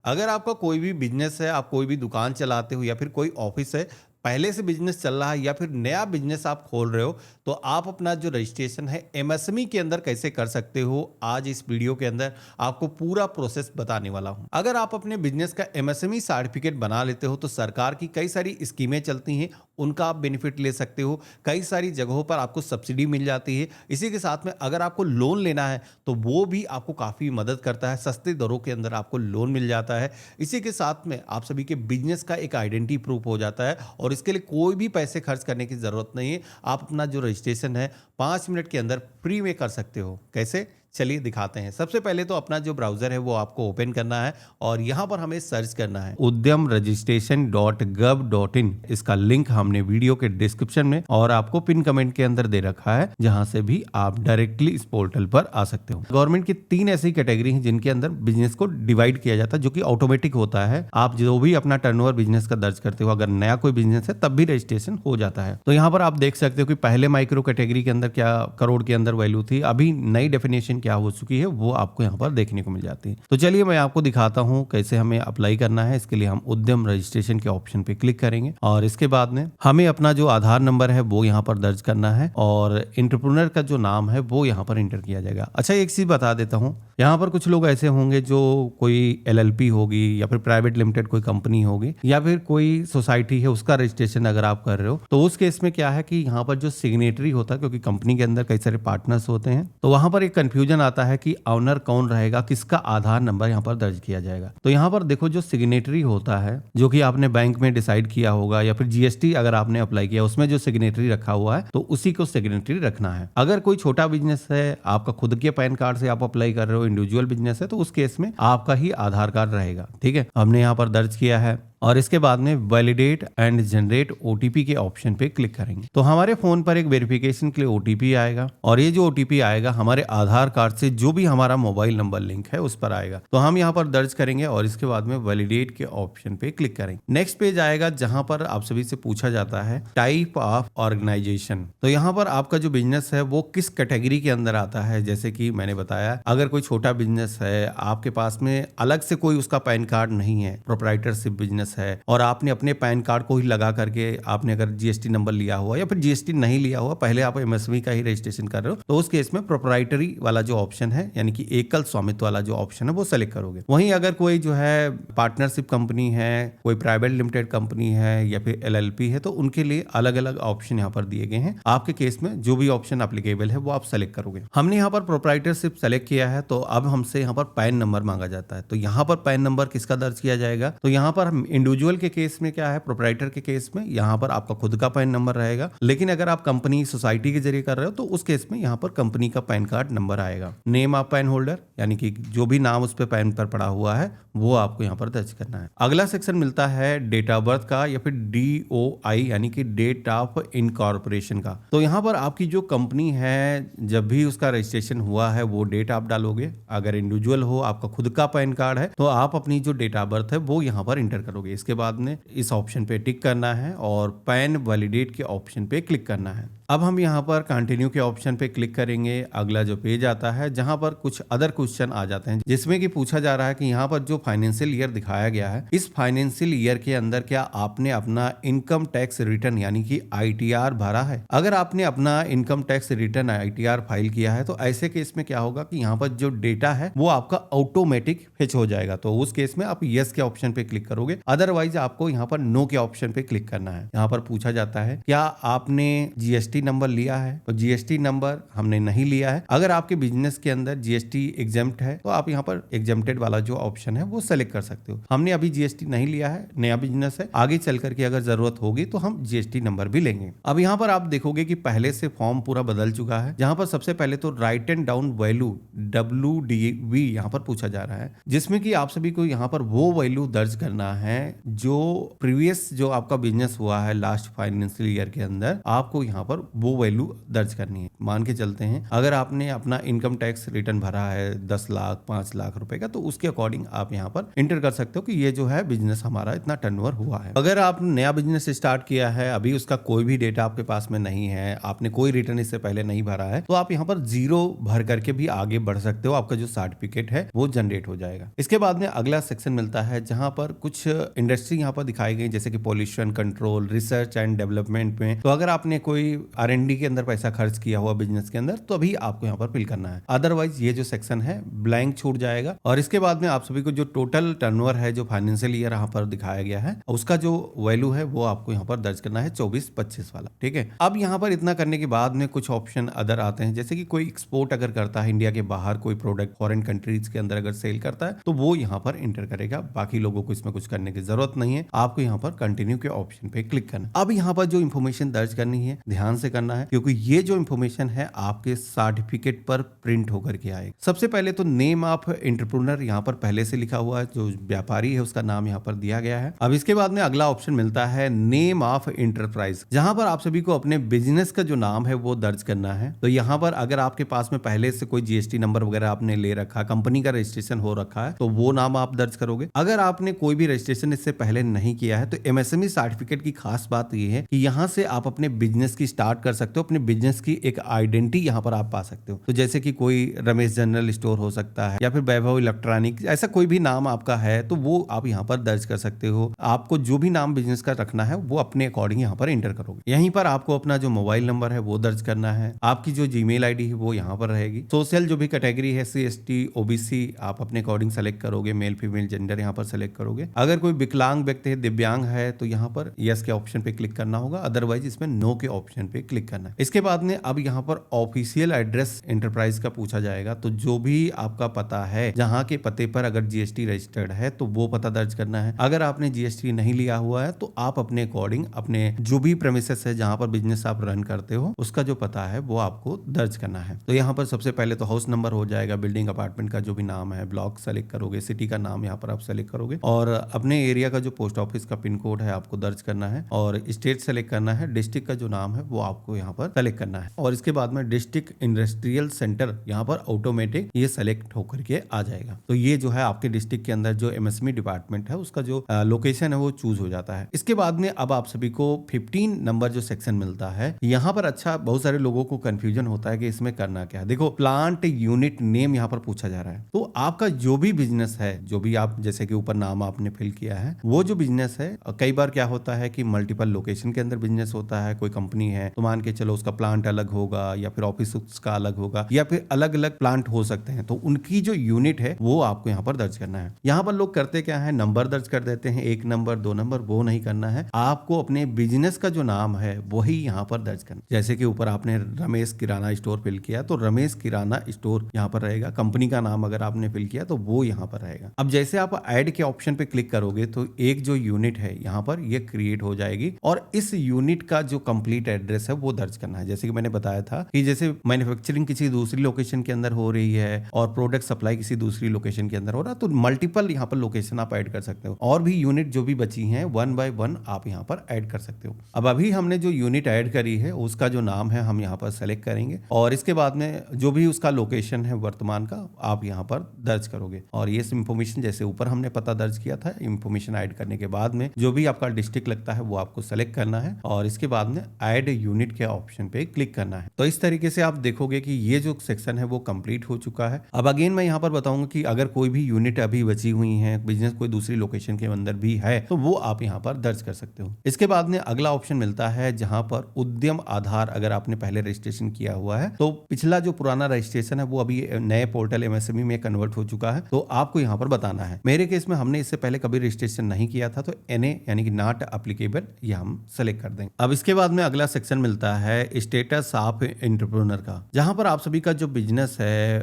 अगर आपका कोई भी बिजनेस है, आप कोई भी दुकान चलाते हो या फिर कोई ऑफिस है, पहले से बिजनेस चल रहा है या फिर नया बिजनेस आप खोल रहे हो, तो आप अपना जो रजिस्ट्रेशन है एमएसएमई के अंदर कैसे कर सकते हो, आज इस वीडियो के अंदर आपको पूरा प्रोसेस बताने वाला हूं। अगर आप अपने बिजनेस का एमएसएमई सर्टिफिकेट बना लेते हो तो सरकार की कई सारी स्कीमें चलती हैं, उनका आप बेनिफिट ले सकते हो। कई सारी जगहों पर आपको सब्सिडी मिल जाती है। इसी के साथ में अगर आपको लोन लेना है तो वो भी आपको काफ़ी मदद करता है, सस्ते दरों के अंदर आपको लोन मिल जाता है। इसी के साथ में आप सभी के बिजनेस का एक आइडेंटिटी प्रूफ हो जाता है और इसके लिए कोई भी पैसे खर्च करने की ज़रूरत नहीं है। आप अपना जो रजिस्ट्रेशन है 5 मिनट के अंदर फ्री में कर सकते हो। कैसे, चलिए दिखाते हैं। सबसे पहले तो अपना जो ब्राउज़र है वो आपको ओपन करना है और यहाँ पर हमें सर्च करना है udyamregistration.gov.in। इसका लिंक हमने वीडियो के डिस्क्रिप्शन में और आपको पिन कमेंट के अंदर दे रखा है, जहां से भी आप डायरेक्टली इस पोर्टल पर आ सकते हो। गवर्नमेंट की 3 ऐसी कैटेगरी हैं जिनके अंदर बिजनेस को डिवाइड किया जाता है, जो कि ऑटोमेटिक होता है। आप जो भी अपना टर्नओवर बिजनेस का दर्ज करते हो, अगर नया कोई बिजनेस है तब भी रजिस्ट्रेशन हो जाता है। तो यहाँ पर आप देख सकते हो कि पहले माइक्रो कैटेगरी के अंदर क्या करोड़ के अंदर वैल्यू थी, अभी नई डेफिनेशन क्या हो चुकी है वो आपको यहाँ पर देखने को मिल जाती है। तो चलिए मैं आपको दिखाता हूँ कैसे हमें अप्लाई करना है। इसके लिए हम उद्यम रजिस्ट्रेशन के ऑप्शन पे क्लिक करेंगे और इसके बाद में हमें अपना जो आधार नंबर है वो यहाँ पर दर्ज करना है और एंटरप्रेन्योर का जो नाम है वो यहाँ पर एंटर किया जाएगा। अच्छा, एक चीज बता देता हूँ, यहाँ पर कुछ लोग ऐसे होंगे जो कोई एलएलपी होगी या फिर प्राइवेट लिमिटेड कोई कंपनी होगी या फिर कोई सोसाइटी है, उसका रजिस्ट्रेशन अगर आप कर रहे हो तो उस केस में क्या है कि यहाँ पर जो सिग्नेटरी होता है, क्योंकि कंपनी के अंदर कई सारे पार्टनर्स होते हैं, तो वहां पर एक कंफ्यूजन आता है कि ऑनर कौन रहेगा, किसका आधार नंबर यहाँ पर दर्ज किया जाएगा। तो यहाँ पर देखो, जो सिग्नेटरी होता है, जो कि आपने बैंक में डिसाइड किया होगा या फिर जीएसटी अगर आपने अप्लाई किया उसमें जो सिग्नेटरी रखा हुआ है तो उसी को सिग्नेटरी रखना है। अगर कोई छोटा बिजनेस है, आपका खुद के पैन कार्ड से आप अप्लाई कर रहे हो, इंडिविजुअल बिजनेस है, तो उस केस में आपका ही आधार कार्ड रहेगा। ठीक है, हमने यहाँ पर दर्ज किया है और इसके बाद में वैलिडेट एंड जनरेट ओटीपी के ऑप्शन पे क्लिक करेंगे तो हमारे फोन पर एक वेरिफिकेशन के लिए ओटीपी आएगा और ये जो ओटीपी आएगा हमारे आधार कार्ड से जो भी हमारा मोबाइल नंबर लिंक है उस पर आएगा। तो हम यहाँ पर दर्ज करेंगे और इसके बाद में वैलिडेट के ऑप्शन पे क्लिक करेंगे। नेक्स्ट पेज आएगा जहां पर आप सभी से पूछा जाता है टाइप ऑफ ऑर्गेनाइजेशन। तो यहाँ पर आपका जो बिजनेस है वो किस कैटेगरी के अंदर आता है। जैसे कि मैंने बताया, अगर कोई छोटा बिजनेस है, आपके पास में अलग से कोई उसका पैन कार्ड नहीं है, प्रोप्राइटरशिप बिजनेस है और आपने अपने पैन कार्ड को ही लगा करके आपने अगर जीएसटी नंबर लिया हुआ या फिर जीएसटी नहीं लिया हुआ, पहले आप एमएसएमई का ही रजिस्ट्रेशन कर रहे हो, तो उस केस में प्रोप्राइटरी वाला जो ऑप्शन है, यानी कि एकल स्वामित्व वाला जो ऑप्शन है वो सेलेक्ट करोगे। वहीं अगर कोई जो है पार्टनरशिप कंपनी है, कोई प्राइवेट लिमिटेड कंपनी है या फिर एलएलपी है, तो उनके लिए अलग अलग ऑप्शन यहाँ पर दिए गए हैं। आपके केस में जो भी ऑप्शन एप्लीकेबल है वो आप सेलेक्ट करोगे। हमने यहाँ पर प्रोप्राइटरशिप सेलेक्ट किया है तो अब हमसे यहाँ पर पैन नंबर मांगा जाता है। तो यहाँ पर पैन नंबर किसका दर्ज किया जाएगा, तो यहाँ पर हम इंडिविजुअल के केस में क्या है, प्रोप्राइटर के केस में यहाँ पर आपका खुद का पैन नंबर रहेगा। लेकिन अगर आप कंपनी सोसाइटी के जरिए कर रहे हो तो उस केस में यहाँ पर कंपनी का पैन कार्ड नंबर आएगा। नेम ऑफ पैन होल्डर, यानी कि जो भी नाम उस पे पैन पर पड़ा हुआ है वो आपको यहाँ पर दर्ज करना है। अगला सेक्शन मिलता है डेट ऑफ बर्थ का या फिर DOI, यानी कि डेट ऑफ इनकॉर्पोरेशन का। तो यहाँ पर आपकी जो कंपनी है, जब भी उसका रजिस्ट्रेशन हुआ है वो डेट आप डालोगे। अगर इंडिविजुअल हो, आपका खुद का पैन कार्ड है, तो आप अपनी जो डेट ऑफ बर्थ है वो यहाँ पर इंटर करोगे। इसके बाद में इस ऑप्शन पे टिक करना है और पैन वैलिडेट के ऑप्शन पे क्लिक करना है। अब हम यहाँ पर कंटिन्यू के ऑप्शन पे क्लिक करेंगे। अगला जो पेज आता है जहां पर कुछ अदर क्वेश्चन आ जाते हैं, जिसमें कि पूछा जा रहा है कि यहाँ पर जो फाइनेंशियल ईयर दिखाया गया है, इस फाइनेंशियल ईयर के अंदर क्या आपने अपना इनकम टैक्स रिटर्न यानी कि ITR भरा है। अगर आपने अपना income tax return ITR file किया है तो ऐसे केस में क्या होगा कि यहाँ पर जो डेटा है वो आपका ऑटोमेटिक फेच हो जाएगा। तो उस केस में आप यस के ऑप्शन पे क्लिक करोगे, अदरवाइज आपको यहाँ पर नो के ऑप्शन पे क्लिक करना है। यहाँ पर पूछा जाता है क्या आपने जीएसटी नंबर लिया है, तो जीएसटी नंबर हमने नहीं लिया है। अगर आपके बिजनेस के अंदर जीएसटी एग्जेम्प्ट है तो आप यहाँ पर एग्जेम्प्टेड वाला जो ऑप्शन है वो सेलेक्ट कर सकते हो। हमने अभी जीएसटी नहीं लिया है, नया बिजनेस है, आगे चल करके अगर जरूरत होगी तो हम जीएसटी नंबर भी लेंगे। अब यहाँ पर आप देखोगे कि पहले से फॉर्म पूरा बदल चुका है, जहां पर सबसे पहले तो right and down value WDV यहाँ पर पूछा जा रहा है, जिसमें कि आप सभी को यहाँ पर वो वैल्यू दर्ज करना है जो प्रीवियस जो आपका बिजनेस हुआ है लास्ट फाइनेंशियल ईयर के अंदर, आपको यहाँ पर वो वैल्यू दर्ज करनी है। मान के चलते हैं अगर आपने अपना इनकम टैक्स रिटर्न भरा है 10 लाख 5 लाख रुपए का, तो उसके अकॉर्डिंग आप यहाँ पर इंटर कर सकते हो कि ये जो है बिजनेस हमारा इतना टर्नओवर हुआ है। अगर आप नया बिजनेस स्टार्ट किया है, अभी उसका कोई भी डेटा आपके पास में नहीं है, आपने कोई रिटर्न इससे पहले नहीं भरा है, तो आप यहाँ पर 0 भर करके भी आगे बढ़ सकते हो। आपका जो सर्टिफिकेट है वो जनरेट हो जाएगा। इसके बाद में अगला सेक्शन मिलता है जहां पर कुछ इंडस्ट्री यहाँ पर दिखाई गई, जैसे कि pollution control, research and development में। तो अगर आपने कोई R&D के अंदर पैसा खर्च किया हुआ बिजनेस के अंदर, तो अभी आपको यहाँ पर फिल करना है। अदरवाइज ये जो सेक्शन है ब्लैंक छूट जाएगा। और इसके बाद में आप सभी को जो टोटल टर्नओवर है जो फाइनेंशियल ईयर यहाँ पर दिखाया गया है, उसका जो वैल्यू है वो आपको यहाँ पर दर्ज करना है 24-25 वाला। ठीक है। अब यहाँ पर इतना करने के बाद में कुछ ऑप्शन अदर आते हैं, जैसे कि कोई एक्सपोर्ट अगर करता है इंडिया के बाहर, कोई प्रोडक्ट फॉरेन कंट्रीज के अंदर अगर सेल करता है, तो वो यहाँ पर इंटर करेगा। बाकी लोगों को इसमें कुछ करने की जरूरत नहीं है। आपको यहाँ पर कंटिन्यू के ऑप्शन पे क्लिक करना। अब यहाँ पर जो इन्फॉर्मेशन दर्ज करनी है ध्यान से करना है, क्योंकि ये जो इन्फॉर्मेशन है आपके सर्टिफिकेट पर प्रिंट होकर के आएगा। सबसे पहले तो नेम ऑफ एंटरप्रेन्योर यहाँ पर पहले से लिखा हुआ है, जो व्यापारी है उसका नाम यहाँ पर दिया गया है। अब इसके बाद में अगला ऑप्शन मिलता है नेम ऑफ एंटरप्राइज, जहां पर आप सभी को अपने बिजनेस का जो नाम है वो दर्ज करना है। तो यहाँ पर अगर आपके पास में पहले से कोई GST नंबर वगैरह आपने ले रखा, कंपनी का रजिस्ट्रेशन हो रखा है, तो वो नाम आप दर्ज करोगे। अगर आपने कोई भी रजिस्ट्रेशन इससे पहले नहीं किया है, तो MSME सर्टिफिकेट की खास बात ये है कि यहाँ से आप अपने बिजनेस की स्टार्ट कर सकते हो, अपने बिजनेस की एक आइडेंटिटी यहाँ पर आप पा सकते हो। तो जैसे कि कोई रमेश जनरल स्टोर हो सकता है, या फिर वैभव इलेक्ट्रॉनिक, ऐसा कोई भी नाम आपका है तो वो आप यहाँ पर दर्ज कर सकते हो। आपको जो भी नाम बिजनेस का रखना है वो अपने अकॉर्डिंग यहाँ पर एंटर करोगे। यहीं पर आपको अपना जो मोबाइल नंबर है वो दर्ज करना है। आपकी जो जीमेल आईडी है वो यहाँ पर रहेगी। सोशल जो भी कैटेगरी है SC ST OBC आप अपने अकॉर्डिंग सेलेक्ट करोगे। मेल फीमेल जेंडर यहाँ पर सेलेक्ट करोगे। अगर कोई विकलांग व्यक्ति है, दिव्यांग है, तो यहाँ पर यस के ऑप्शन पे क्लिक करना होगा, अदरवाइज इसमें नो के ऑप्शन पे क्लिक करना है। इसके बाद में अब यहाँ पर ऑफिशियल एड्रेस एंटरप्राइज का पूछा जाएगा। तो जो भी आपका पता है, जहाँ के पते पर अगर GST रजिस्टर्ड है तो वो पता दर्ज करना है। अगर आपने GST नहीं लिया हुआ है तो आप अपने अकॉर्डिंग अपने जो भी प्रेमिसेस है जहाँ पर बिजनेस आप रन करते हो उसका जो पता है वो आपको दर्ज करना है। तो यहाँ पर सबसे पहले तो हाउस नंबर हो जाएगा, बिल्डिंग अपार्टमेंट का जो भी नाम है, ब्लॉक सेलेक्ट करोगे, सिटी का नाम यहाँ पर आप सेलेक्ट करोगे, और अपने एरिया का जो पोस्ट ऑफिस का पिन कोड है आपको दर्ज करना है, और स्टेट सेलेक्ट करना है। डिस्ट्रिक्ट का जो नाम है वो आपको यहाँ पर सेलेक्ट करना है, और इसके बाद में डिस्ट्रिक्ट इंडस्ट्रियल सेंटर यहाँ पर ऑटोमेटिक ये सेलेक्ट होकर के आ जाएगा। तो ये जो है आपके डिस्ट्रिक्ट के अंदर जो MSME डिपार्टमेंट है उसका जो लोकेशन है वो चूज हो जाता है। इसके बाद में अब आप सभी को 15 नंबर जो सेक्शन मिलता है, यहाँ पर अच्छा बहुत सारे लोगों को कंफ्यूजन होता है कि इसमें करना क्या है। देखो, प्लांट यूनिट नेम यहाँ पर पूछा जा रहा है। तो आपका जो भी बिजनेस है, जो भी आप जैसे कि ऊपर नाम आपने फिल किया है, वो जो बिजनेस है, कई बार क्या होता है कि मल्टीपल लोकेशन के अंदर बिजनेस होता है। कोई कंपनी है तो मान के चलो उसका प्लांट अलग होगा, या फिर ऑफिस उसका अलग होगा, या फिर अलग अलग प्लांट हो सकते हैं। तो उनकी जो यूनिट है वो आपको यहाँ पर दर्ज करना है। यहाँ पर लोग करते क्या है, नंबर दर्ज कर देते हैं, 1 नंबर 2 नंबर, वो नहीं करना है। आपको अपने बिजनेस का जो नाम है वही यहाँ पर दर्ज करना। जैसे कि ऊपर आपने रमेश किराना स्टोर फिल किया तो रमेश किराना स्टोर यहाँ पर रहेगा। कंपनी का नाम अगर आपने फिल किया तो वो यहाँ पर रहेगा। अब जैसे आप ऐड के ऑप्शन पे क्लिक करोगे तो एक जो यूनिट है यहाँ पर ये क्रिएट हो जाएगी, और इस यूनिट का जो कंप्लीट एड्रेस है वो दर्ज करना है। जैसे कि मैंने बताया था कि जैसे मैन्युफैक्चरिंग किसी दूसरी लोकेशन के अंदर हो रही है और प्रोडक्ट सप्लाई किसी दूसरी लोकेशन के अंदर हो रहा है, तो मल्टीपल यहाँ पर लोकेशन आप ऐड कर सकते हो, और भी यूनिट जो भी बची हैं 1 by 1 आप यहाँ पर ऐड कर सकते हो। अब अभी हमने जो यूनिट ऐड करी है उसका जो नाम है हम यहाँ पर सेलेक्ट करेंगे, और इसके बाद में जो भी उसका लोकेशन है वर्तमान का आप यहाँ पर दर्ज करोगे। और ये इंफॉर्मेशन जैसे ऊपर हमने पता दर्ज किया था, इंफॉर्मेशन ऐड करने के बाद में जो भी आपका डिस्ट्रिक्ट लगता है वो आपको सेलेक्ट करना है, और इसके बाद में ऐड यूनिट के ऑप्शन पे क्लिक करना है। तो इस तरीके से आप देखोगे कि ये जो सेक्शन है वो कंप्लीट हो चुका है। अब अगेन मैं यहाँ पर बताऊंगा कि अगर कोई भी यूनिट अभी बची हुई है, बिजनेस कोई दूसरी लोकेशन के अंदर भी है, तो वो आप यहाँ पर दर्ज कर सकते हो। इसके बाद में अगला ऑप्शन मिलता है जहां पर उद्यम आधार, अगर आपने पहले रजिस्ट्रेशन किया हुआ है तो पिछला जो पुराना रजिस्ट्रेशन है वो अभी नए पोर्टल MSME में कन्वर्ट हो चुका है, तो आपको यहाँ पर बताना है। मेरे केस में हमने इससे पहले कभी रजिस्ट्रेशन नहीं किया था, तो NA यानी कि नॉट एप्लीकेबल ये हम सेलेक्ट कर देंगे। अब इसके बाद में अगला सेक्शन मिलता है स्टेटस ऑफ एंटरप्रेन्योर का, जहां पर आप सभी का जो बिजनेस है,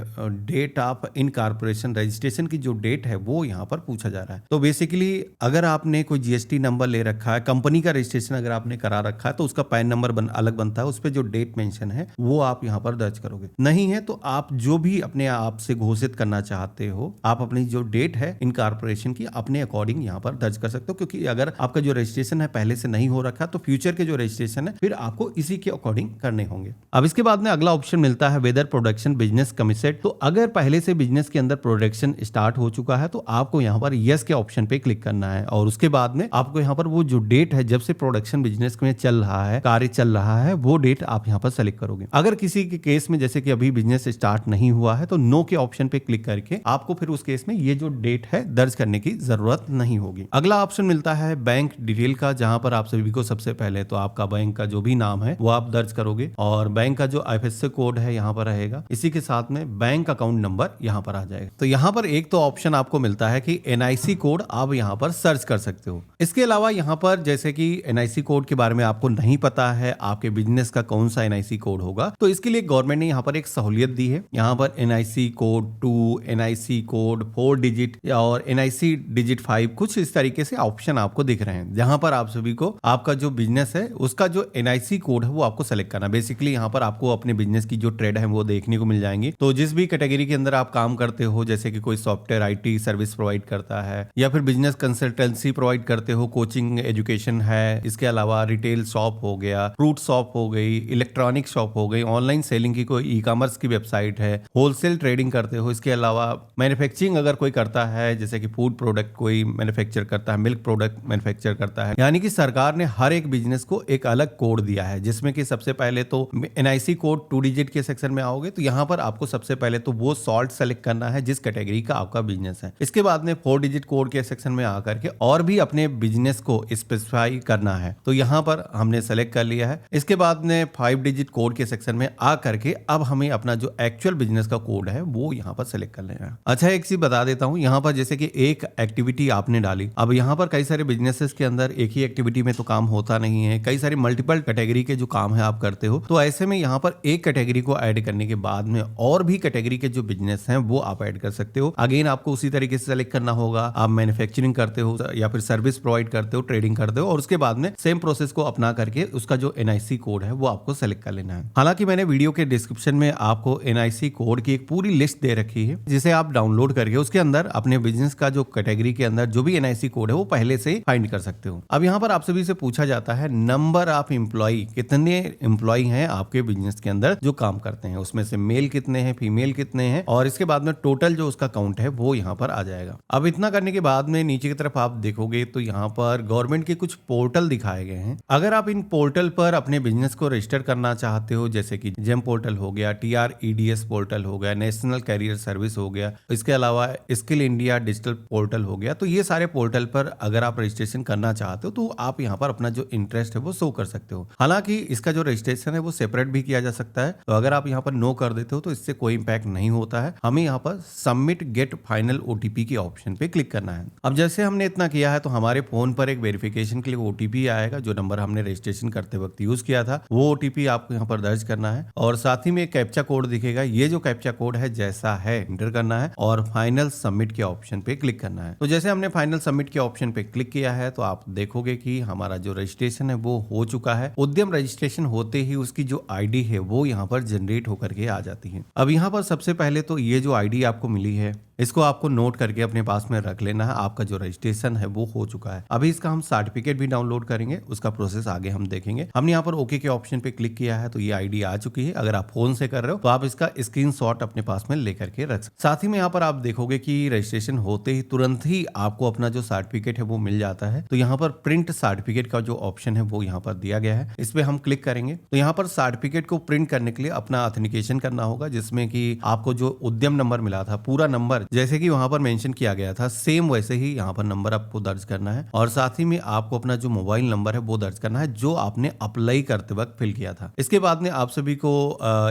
डेट ऑफ इनकॉर्पोरेशन रजिस्ट्रेशन की जो डेट है वो यहाँ पर पूछा जा रहा है। तो बेसिकली अगर आपने कोई GST नंबर ले रखा है, कंपनी का रजिस्ट्रेशन अगर आपने करा रखा है, तो उसका पैन नंबर अलग बनता है, उस पर जो डेट मेंशन है वो आप यहाँ पर दर्ज करोगे। नहीं है तो आप जो भी अपने आप से घोषित करना चाहते हो, आप अपनी जो डेट है इनकॉर्पोरेशन की अपने अकॉर्डिंग यहाँ पर दर्ज कर सकते हो, क्योंकि अगर आपका जो रजिस्ट्रेशन है पहले से नहीं हो रखा तो फ्यूचर के जो रजिस्ट्रेशन है फिर आपको इसी के अकॉर्डिंग करने होंगे। अब इसके बाद में अगला ऑप्शन मिलता है वेदर प्रोडक्शन बिजनेस कमिटेड। तो अगर पहले से बिजनेस के अंदर प्रोडक्शन स्टार्ट हो चुका है तो आपको यहाँ पर यस के ऑप्शन पे क्लिक करना है और उसके बाद में आपको यहाँ पर वो जो डेट है जब से प्रोडक्शन बिजनेस में चल रहा है, कार्य चल रहा है, वो डेट आप यहाँ पर सेलेक्ट करोगे। अगर किसी के केस में जैसे कि अभी बिजनेस स्टार्ट नहीं हुआ है तो नो के ऑप्शन पे क्लिक करके आपको फिर उस केस में ये जो डेट है दर्ज करने की जरूरत नहीं होगी। अगला ऑप्शन मिलता है बैंक डिटेल का, जहां पर आप सभी को सबसे पहले तो आपका बैंक का जो भी नाम है वो आप दर्ज करोगे और बैंक का जो आईएफएससी कोड है यहाँ पर रहेगा, इसी के साथ में बैंक अकाउंट नंबर यहाँ पर आ जाएगा। तो यहाँ पर एक तो ऑप्शन आपको मिलता है कि एनआईसी कोड आप यहाँ पर सर्च कर सकते हो। इसके अलावा यहाँ पर जैसे कि एनआईसी कोड के बारे में आपको नहीं पता है आपके बिजनेस का कौन सा एनआईसी कोड होगा, तो इसके लिए गवर्नमेंट ने यहाँ पर एक सहूलियत दी है। यहाँ पर NIC code 2, NIC code 4 digit और एनआईसी डिजिट 5 कुछ इस तरीके से ऑप्शन आपको दिख रहे हैं, जहां पर आप सभी को आपका जो बिजनेस है उसका जो एनआईसी कोड है वो आपको सेलेक्ट करना। बेसिकली यहाँ पर आपको अपने बिजनेस की जो ट्रेड है वो देखने को मिल जाएंगी। तो जिस भी कैटेगरी के अंदर आप काम करते हो, जैसे कि कोई सॉफ्टवेयर आईटी सर्विस प्रोवाइड करता है या फिर बिजनेस कंसल्टेंसी प्रोवाइड करते हो, कोचिंग एजुकेशन है, इसके अलावा रिटेल शॉप हो गया, फ्रूट शॉप हो गई, इलेक्ट्रॉनिक शॉप हो गई, ऑनलाइन सेलिंग की कोई ई कॉमर्स की वेबसाइट है, होलसेल ट्रेडिंग करते हो, इसके अलावा मैन्युफैक्चरिंग अगर कोई करता है जैसे कि फूड प्रोडक्ट कोई मैन्युफैक्चर करता है, मिल्क प्रोडक्ट मैन्युफैक्चर करता है, यानी कि सरकार ने हर एक बिजनेस को एक अलग कोड दिया है, जिसमें कि सबसे पहले तो एनआईसी कोड 2 डिजिट के सेक्शन में आओगे तो यहाँ पर आपको सबसे पहले तो वो सॉल्ट सेलेक्ट करना है जिस कैटेगरी का आपका बिजनेस है। इसके बाद में 4 डिजिट कोड के सेक्शन में आकर के और भी अपने बिजनेस को स्पेसिफाई करना है, तो यहाँ पर हमने सेलेक्ट कर लिया है। इसके बाद में 5 डिजिट कोड के सेक्शन में आ करके अब हमें अपना जो एक्चुअल बिजनेस का कोड है वो यहाँ पर सेलेक्ट कर लेना है। अच्छा, एक चीज बता देता हूँ, यहाँ पर जैसे कि एक एक्टिविटी आपने डाली, अब यहाँ पर कई सारे बिजनेसेस के अंदर एक ही एक्टिविटी में तो काम होता नहीं है, कई सारी मल्टीपल कैटेगरी के जो काम है आप करते हो, तो ऐसे में यहाँ पर एक कैटेगरी को ऐड करने के बाद में और भी कैटेगरी के जो बिजनेस हैं वो आप ऐड कर सकते हो। अगेन आपको उसी तरीके से सेलेक्ट करना होगा, आप मैन्युफैक्चरिंग करते हो या फिर सर्विस प्रोवाइड करते हो, ट्रेडिंग करते हो, और उसके बाद में सेम प्रोसेस को अपना करके उसका जो एनआईसी कोड है वो आपको सेलेक्ट कर लेना है। हालांकि मैंने वीडियो के डिस्क्रिप्शन में आपको एनआईसी कोड की एक पूरी लिस्ट दे रखी है, जिसे आप डाउनलोड करके उसके अंदर अपने बिजनेस का जो कैटेगरी के अंदर जो भी एनआईसी कोड है वो पहले से फाइंड कर सकते हो। अब यहाँ पर आप सभी से पूछा जाता है नंबर ऑफ एम्प्लॉय, कितने एम्प्लॉय हैं आपके बिजनेस के अंदर जो काम करते हैं, उसमें से मेल कितने हैं, फीमेल कितने हैं, और इसके बाद में टोटल जो उसका काउंट है वो यहाँ पर आ जाएगा। अब इतना करने के बाद में नीचे की तरफ आप देखोगे तो यहाँ पर गवर्नमेंट के कुछ पोर्टल दिखाए गए हैं। अगर आप इन पोर्टल पर अपने बिजनेस को रजिस्टर करना चाहते हो, जैसे कि जेम पोर्टल हो गया, TREDS पोर्टल हो गया, नेशनल कैरियर सर्विस हो गया, इसके अलावा स्किल इंडिया डिजिटल पोर्टल हो गया, तो ये सारे पोर्टल पर अगर आप रजिस्ट्रेशन करना चाहते हो तो आप यहाँ पर अपना जो इंटरेस्ट है वो शो कर सकते हो। हालांकि इसका जो रजिस्ट्रेशन है वो सेपरेट भी किया जा सकता है, तो अगर आप यहाँ पर नो कर देते हो तो इससे कोई इंपैक्ट नहीं होता है। हमें यहाँ पर सबमिट गेट फाइनल OTP के ऑप्शन पे क्लिक करना है। अब जैसे हमने इतना किया है तो हमारे फोन पर एक वेरिफिकेशन के लिए OTP आएगा, जो नंबर हमने रजिस्ट्रेशन करते वक्त यूज किया था वो OTP आपको यहाँ पर दर्ज करना है, और साथ ही में एक कैप्चा कोड दिखेगा। ये जो कैप्चा कोड है जैसा है एंटर करना है और फाइनल सबमिट के ऑप्शन पे क्लिक करना है। तो जैसे हमने फाइनल सबमिट के ऑप्शन पे क्लिक किया है तो आप देखोगे कि हमारा जो रजिस्ट्रेशन है वो हो चुका है। उद्यम रजिस्ट्रेशन होते ही उसकी जो आईडी है वो यहाँ पर जनरेट होकर के आ जाती है। अब यहाँ पर सबसे पहले तो ये जो आईडी आपको मिली है इसको आपको नोट करके अपने पास में रख लेना है। आपका जो रजिस्ट्रेशन है वो हो चुका है। अभी इसका हम सर्टिफिकेट भी डाउनलोड करेंगे, उसका प्रोसेस आगे हम देखेंगे। हमने यहाँ पर ओके के ऑप्शन पे क्लिक किया है तो ये आईडी आ चुकी है। अगर आप फोन से कर रहे हो तो आप इसका स्क्रीनशॉट अपने पास में लेकर के रख सकते। साथ ही में यहाँ पर आप देखोगे कि रजिस्ट्रेशन होते ही तुरंत ही आपको अपना जो सर्टिफिकेट है वो मिल जाता है। तो यहाँ पर प्रिंट सर्टिफिकेट का जो ऑप्शन है वो यहाँ पर दिया गया है, इस पे हम क्लिक करेंगे तो यहाँ पर सर्टिफिकेट को प्रिंट करने के लिए अपना ऑथेंटिकेशन करना होगा, जिसमें कि आपको जो उद्यम नंबर मिला था पूरा नंबर जैसे कि वहां पर मेंशन किया गया था सेम वैसे ही यहाँ पर नंबर आपको दर्ज करना है, और साथ ही में आपको अपना जो मोबाइल नंबर है वो दर्ज करना है जो आपने अप्लाई करते वक्त फिल किया था। इसके बाद में आप सभी को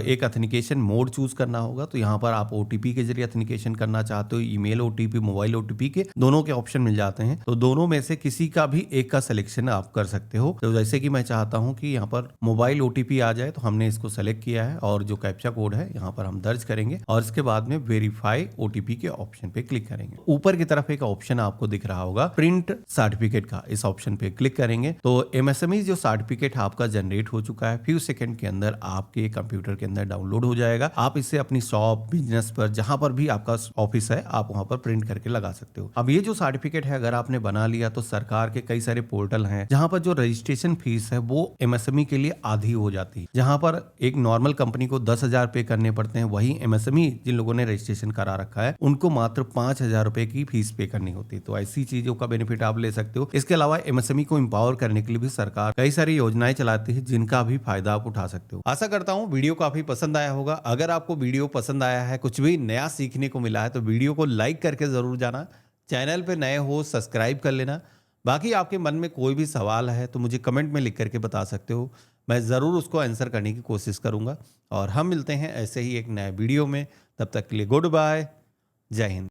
एक ऑथेंटिकेशन मोड चूज करना होगा। तो यहाँ पर आप OTP के जरिए ऑथेंटिकेशन करना चाहते हो, ईमेल OTP, मोबाइल OTP के दोनों के ऑप्शन मिल जाते हैं, तो दोनों में से किसी का भी एक का सिलेक्शन आप कर सकते हो। तो जैसे कि मैं चाहता हूँ कि यहाँ पर मोबाइल OTP आ जाए तो हमने इसको सेलेक्ट किया है और जो कैप्चा कोड है यहाँ पर हम दर्ज करेंगे और इसके बाद में वेरीफाई OTP के ऑप्शन पे क्लिक करेंगे। ऊपर की तरफ एक ऑप्शन आपको दिख रहा होगा प्रिंट सर्टिफिकेट का, इस ऑप्शन पे क्लिक करेंगे तो MSME जो सर्टिफिकेट आपका जनरेट हो चुका है फ्यू सेकंड के अंदर आपके कंप्यूटर के अंदर डाउनलोड हो जाएगा। आप इसे अपनी शॉप, बिजनेस पर जहां पर भी आपका ऑफिस है आप वहां पर प्रिंट करके लगा सकते हो। अब ये जो सर्टिफिकेट है अगर आपने बना लिया तो सरकार के कई सारे पोर्टल हैं जहां पर जो रजिस्ट्रेशन फीस है वो MSME एमएसएमई के लिए आधी हो जाती है। जहां पर एक नॉर्मल कंपनी को 10,000 पे करने पड़ते हैं, वही एमएसएमई जिन लोगों ने रजिस्ट्रेशन करा रखा है उनको मात्र 5,000 रुपए की फीस पे करनी होती है। तो ऐसी चीजों का बेनिफिट आप ले सकते हो। इसके अलावा एमएसएमई को एम्पावर करने के लिए भी सरकार कई सारी योजनाएं चलाती है, जिनका भी फायदा आप उठा सकते हो। आशा करता हूँ वीडियो काफी पसंद आया होगा। अगर आपको वीडियो पसंद आया है, कुछ भी नया सीखने को मिला है, तो वीडियो को लाइक करके जरूर जाना। चैनल पे नए हो सब्सक्राइब कर लेना। बाकी आपके मन में कोई भी सवाल है तो मुझे कमेंट में लिख करके बता सकते हो, मैं ज़रूर उसको आंसर करने की कोशिश करूंगा। और हम मिलते हैं ऐसे ही एक नए वीडियो में। तब तक के लिए गुड बाय, जय हिंद।